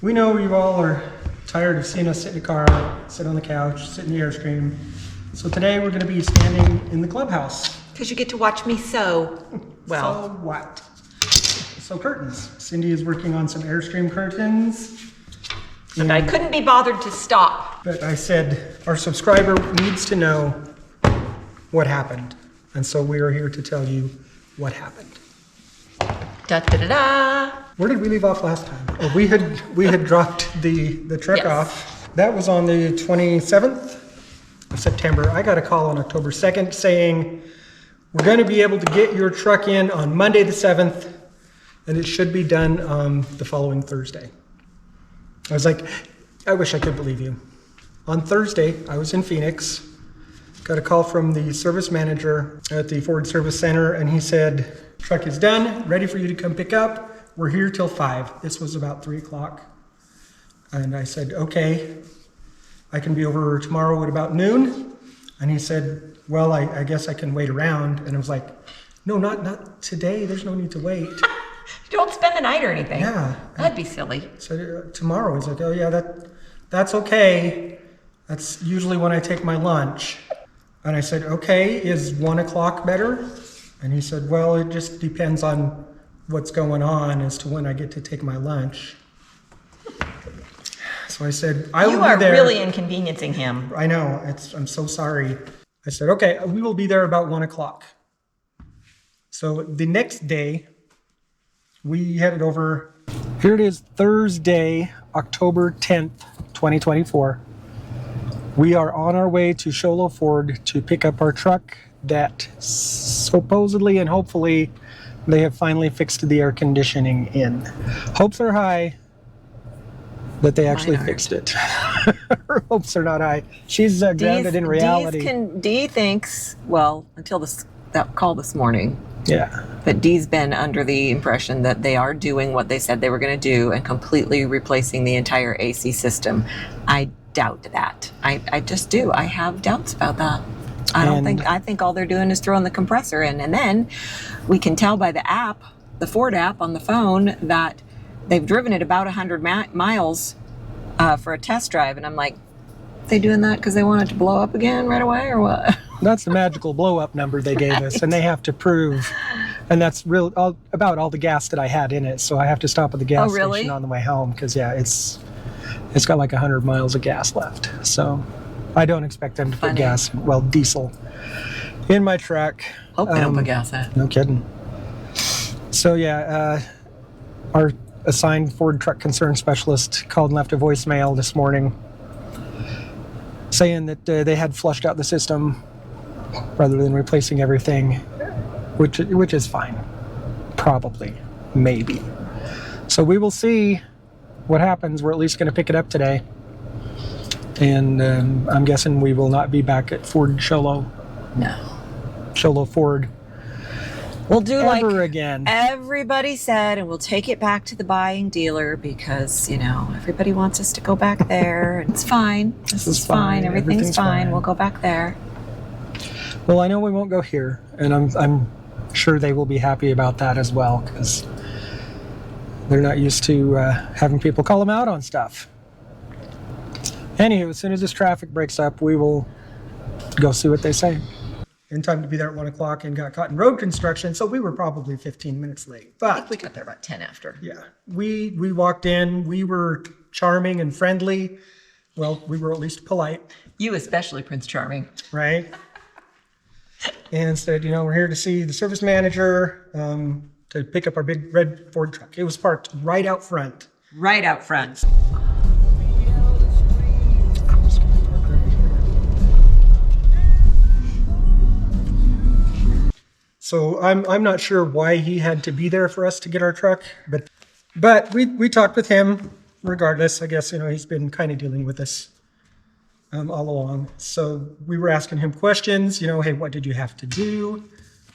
We know you all are tired of seeing us sit in the car, sit on the couch, sit in the Airstream. So today we're going to be standing in the clubhouse. Because you get to watch me sew. Well. So what? So curtains. Cindy is working on some Airstream curtains. And I couldn't be bothered to stop. But I said our subscriber needs to know what happened. And so we are here to tell you what happened. Da da da da. Where did we leave off last time? Oh, we had dropped the truck off. That was on the 27th of September. I got a call on October 2nd saying we're going to be able to get your truck in on Monday the 7th, and it should be done the following Thursday. I was like, I wish I could believe you. On Thursday, I was in Phoenix, got a call from the service manager at the Ford Service Center, and he said, truck is done, ready for you to come pick up. We're here till 5. This was about 3 o'clock. And I said, okay, I can be over tomorrow at about noon. And he said, well, I guess I can wait around. And I was like, no, not today. There's no need to wait. Don't spend the night or anything. Yeah. That'd be silly. So tomorrow, he's like, oh yeah, that's okay. That's usually when I take my lunch. And I said, okay, is 1 o'clock better? And he said, well, it just depends on what's going on as to when I get to take my lunch. So I said, I will be there. You are really inconveniencing him. I know, I'm so sorry. I said, okay, we will be there about 1 o'clock. So the next day, we headed over. Here it is, Thursday, October 10th, 2024. We are on our way to Sholo Ford to pick up our truck that supposedly and hopefully they have finally fixed the air conditioning in. Hopes are high that they actually fixed it. Her hopes are not high. She's grounded in reality. Dee thinks, well, until that call this morning. Yeah. But Dee's been under the impression that they are doing what they said they were going to do and completely replacing the entire AC system. I doubt that. I just do. I have doubts about that. I think all they're doing is throwing the compressor in, and then we can tell by the app, the Ford app on the phone, that they've driven it about 100 miles for a test drive, and I'm like, they doing that because they want it to blow up again right away, or what? That's the magical blow up number they gave us, and they have to prove, and that's about all the gas that I had in it, so I have to stop at the gas station on the way home, because it's got like 100 miles of gas left, so I don't expect them to put diesel in my truck. Hope they don't put gas in. No kidding. So yeah, our assigned Ford truck concern specialist called and left a voicemail this morning saying that they had flushed out the system rather than replacing everything, which is fine. Probably. Maybe. So we will see what happens. We're at least going to pick it up today. And I'm guessing we will not be back at Ford Sholo. No. Sholo Ford. We'll do ever again. Everybody said, and we'll take it back to the buying dealer because, everybody wants us to go back there. And it's fine. This is fine. Everything's fine. We'll go back there. Well, I know we won't go here. And I'm sure they will be happy about that as well, because they're not used to having people call them out on stuff. Anywho, as soon as this traffic breaks up, we will go see what they say. In time to be there at 1 o'clock and got caught in road construction, so we were probably 15 minutes late. But I think we got there about 10 after. Yeah, we walked in. We were charming and friendly. Well, we were at least polite. You especially, Prince Charming. Right? And said, we're here to see the service manager to pick up our big red Ford truck. It was parked right out front. Right out front. So I'm not sure why he had to be there for us to get our truck, but we talked with him regardless. I guess, he's been kind of dealing with us all along. So we were asking him questions, hey, what did you have to do?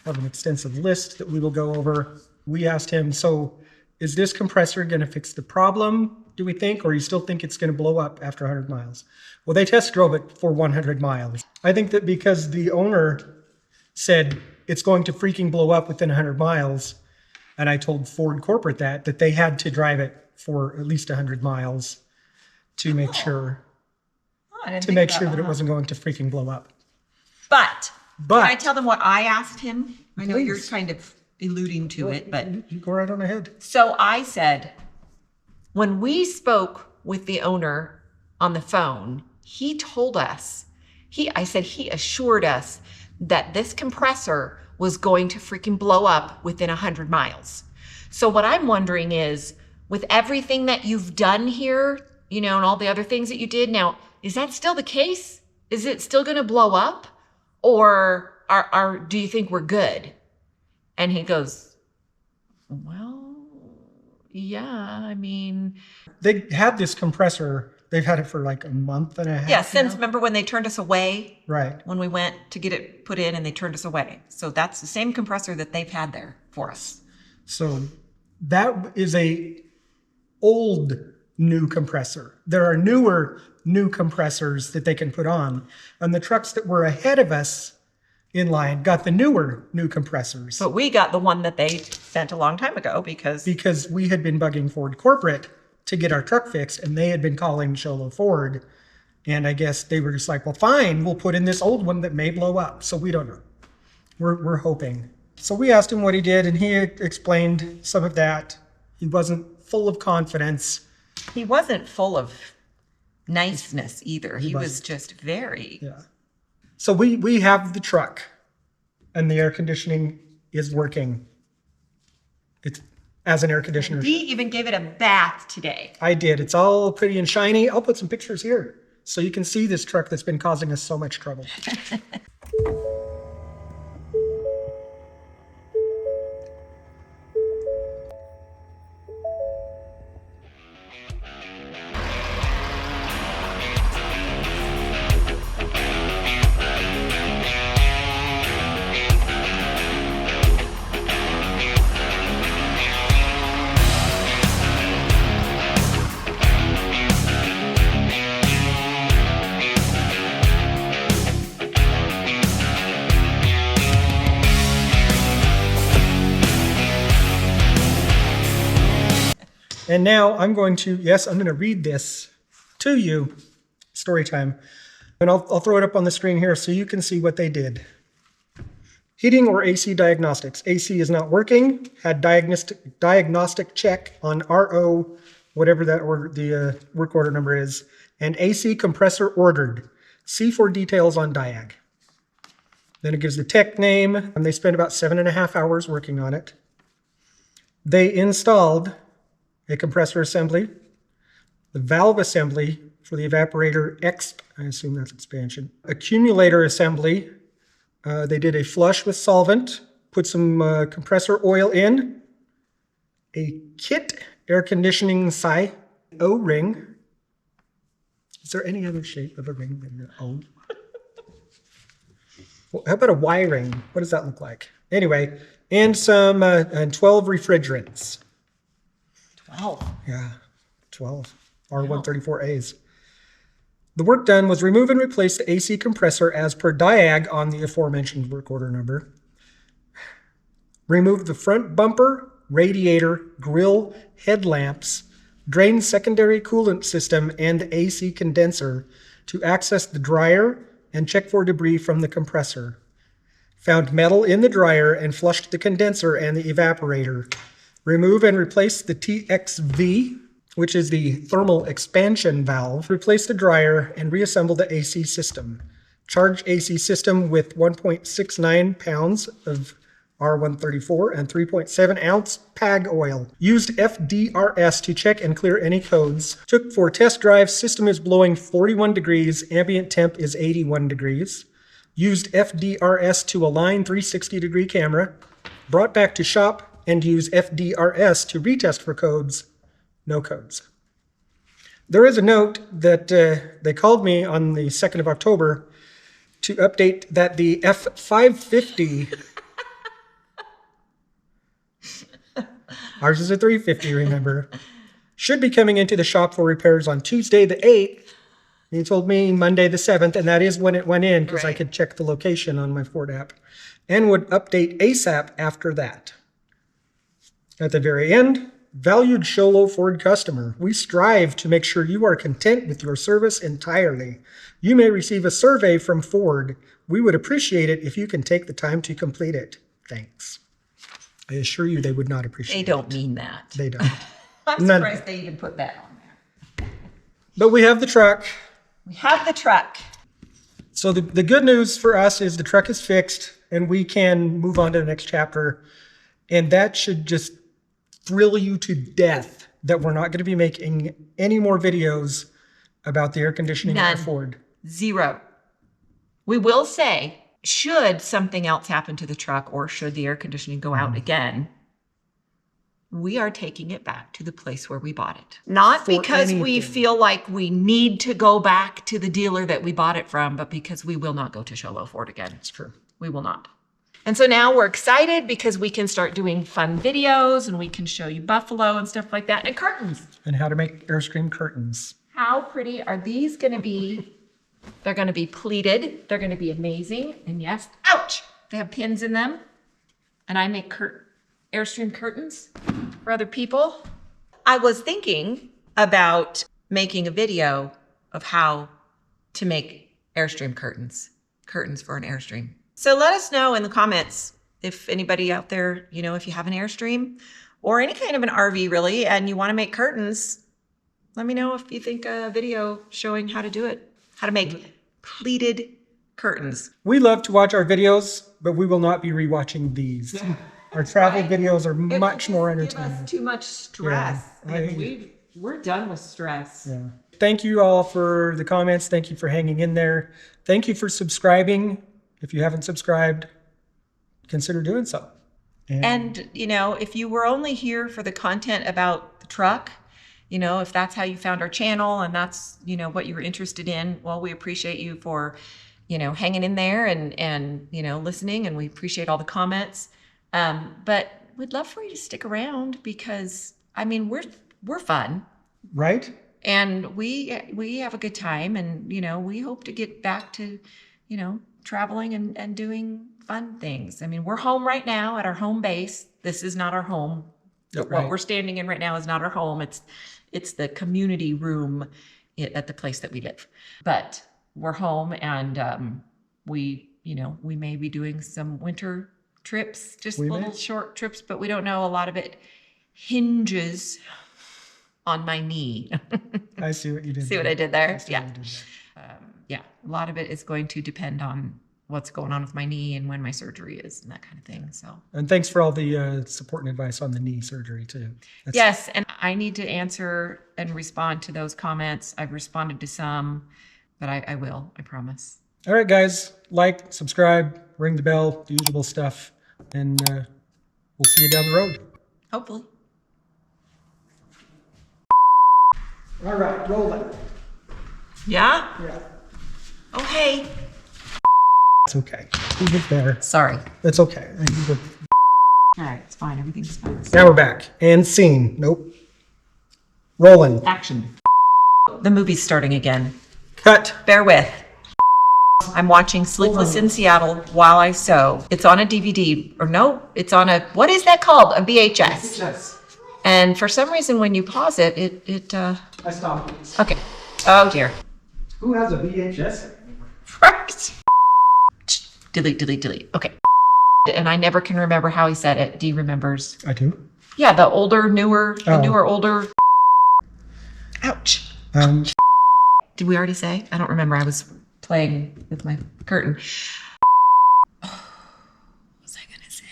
I have an extensive list that we will go over. We asked him, so is this compressor going to fix the problem, do we think, or you still think it's going to blow up after 100 miles? Well, they test drove it for 100 miles. I think that because the owner said it's going to freaking blow up within 100 miles, And I told Ford corporate that they had to drive it for at least 100 miles to make sure that it wasn't going to freaking blow up. But But can I tell them what I asked him? I know you're Please. kind of alluding to it, but You go right on ahead. so I said, when we spoke with the owner on the phone, he told us, I said he assured us that this compressor was going to freaking blow up within 100 miles. So what I'm wondering is, with everything that you've done here, and all the other things that you did, now, is that still the case? Is it still going to blow up? Or do you think we're good? And he goes, well, yeah, I mean. They had this compressor. They've had it for like a month and a half. Yeah, since now. remember when they turned us away? Right. When we went to get it put in and they turned us away. So that's the same compressor that they've had there for us. So that is a old new compressor. There are newer new compressors that they can put on. And the trucks that were ahead of us in line got the newer new compressors. But we got the one that they sent a long time ago because we had been bugging Ford corporate to get our truck fixed, and they had been calling Sholo Ford. And I guess they were just like, well, fine, we'll put in this old one that may blow up. So we don't know. We're hoping. So we asked him what he did, and he explained some of that. He wasn't full of confidence. he wasn't full of niceness either. He was wasn't. just very. Yeah. So we have the truck, and the air conditioning is working. It's as an air conditioner. We even gave it a bath today. I did. It's all pretty and shiny. I'll put some pictures here so you can see this truck that's been causing us so much trouble. And now I'm going to read this to you, story time. And I'll throw it up on the screen here so you can see what they did. Heating or AC diagnostics. AC is not working. Had diagnostic check on RO, whatever that the work order number is. And AC compressor ordered. See for details on Diag. Then it gives the tech name, and they spent about 7.5 hours working on it. They installed a compressor assembly, the valve assembly for the evaporator I assume that's expansion, accumulator assembly. They did a flush with solvent, put some compressor oil in, a kit air conditioning O-ring. Is there any other shape of a ring than an O? Well, how about a Y ring? What does that look like? Anyway, and some and 12 refrigerants. 12. Yeah, 12 R134As. The work done was remove and replace the AC compressor as per Diag on the aforementioned work order number. Remove the front bumper, radiator, grill, headlamps, drain secondary coolant system, and the AC condenser to access the dryer and check for debris from the compressor. Found metal in the dryer and flushed the condenser and the evaporator. Remove and replace the TXV, which is the thermal expansion valve. Replace the dryer and reassemble the AC system. Charge AC system with 1.69 pounds of R134 and 3.7 ounce PAG oil. Used FDRS to check and clear any codes. Took for test drive. System is blowing 41 degrees. Ambient temp is 81 degrees. Used FDRS to align 360-degree camera. Brought back to shop and use FDRS to retest for codes. No codes. There is a note that they called me on the 2nd of October to update that the F550, ours is a 350, remember, should be coming into the shop for repairs on Tuesday the 8th. He told me Monday the 7th, and that is when it went in because I could check the location on my Ford app, and would update ASAP after that. At the very end, valued Sholo Ford customer, we strive to make sure you are content with your service entirely. You may receive a survey from Ford. We would appreciate it if you can take the time to complete it. Thanks. I assure you they would not appreciate it. They don't mean that. They don't. I'm surprised they even put that on there. But we have the truck. We have the truck. So the good news for us is the truck is fixed and we can move on to the next chapter. And that should just thrill you to death that we're not going to be making any more videos about the air conditioning at Ford. Zero. We will say, should something else happen to the truck or should the air conditioning go out again, we are taking it back to the place where we bought it. Not because we feel like we need to go back to the dealer that we bought it from, but because we will not go to Sholo Ford again. It's true. We will not. And so now we're excited because we can start doing fun videos and we can show you buffalo and stuff like that and curtains. And how to make Airstream curtains. How pretty are these going to be? They're going to be pleated. They're going to be amazing. And yes, ouch, they have pins in them. And I make Airstream curtains for other people. I was thinking about making a video of how to make Airstream curtains for an Airstream. So let us know in the comments if anybody out there, you know, if you have an Airstream or any kind of an RV really, and you want to make curtains, let me know if you think a video showing how to do it, how to make pleated curtains. We love to watch our videos, but we will not be rewatching these. Our travel videos are much more entertaining. Give us too much stress. Yeah, And we're done with stress. Yeah. Thank you all for the comments. Thank you for hanging in there. Thank you for subscribing. If you haven't subscribed, consider doing so. And, you know, if you were only here for the content about the truck, you know, if that's how you found our channel and that's, you know, what you were interested in, well, we appreciate you for, you know, hanging in there and you know, listening, and we appreciate all the comments. But we'd love for you to stick around because, I mean, we're fun. Right? And we have a good time, and, you know, we hope to get back to, you know, traveling and doing fun things. I mean, we're home right now at our home base. This is not our home. Right. What we're standing in right now is not our home. It's the community room at the place that we live. But we're home, and we may be doing some winter trips, just little short trips, but we don't know. A lot of it hinges on my knee. I see what you did. See what I did there? Yeah. Yeah, a lot of it is going to depend on what's going on with my knee and when my surgery is and that kind of thing. So. And thanks for all the support and advice on the knee surgery too. Yes, and I need to answer and respond to those comments. I've responded to some, but I will, I promise. All right, guys, like, subscribe, ring the bell, the usual stuff, and we'll see you down the road. Hopefully. All right, roll it. Yeah? Yeah. Oh, hey. It's okay. Leave it there. Sorry. It's okay. All right, it's fine. Everything's fine. Now we're back. And scene. Nope. Rolling. Action. The movie's starting again. Cut. Bear with. I'm watching Sleepless in Seattle while I sew. It's on a DVD, or no, it's on a, what is that called? A VHS. Yes. And for some reason, when you pause it, I stopped. okay. Oh dear. Who has a VHS? Right. Delete. Okay. And I never can remember how he said it. Dee remembers. I do. Yeah, the older. Ouch. Did we already say? I don't remember. I was playing with my curtain. What was I gonna say?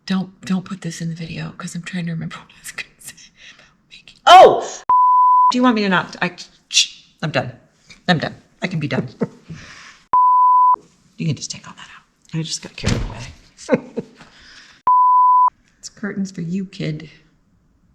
Don't put this in the video because I'm trying to remember what I was gonna say about making. Oh! Do you want me to not? I'm done. I can be done. You can just take all that out. I just got carried away. It's curtains for you, kid.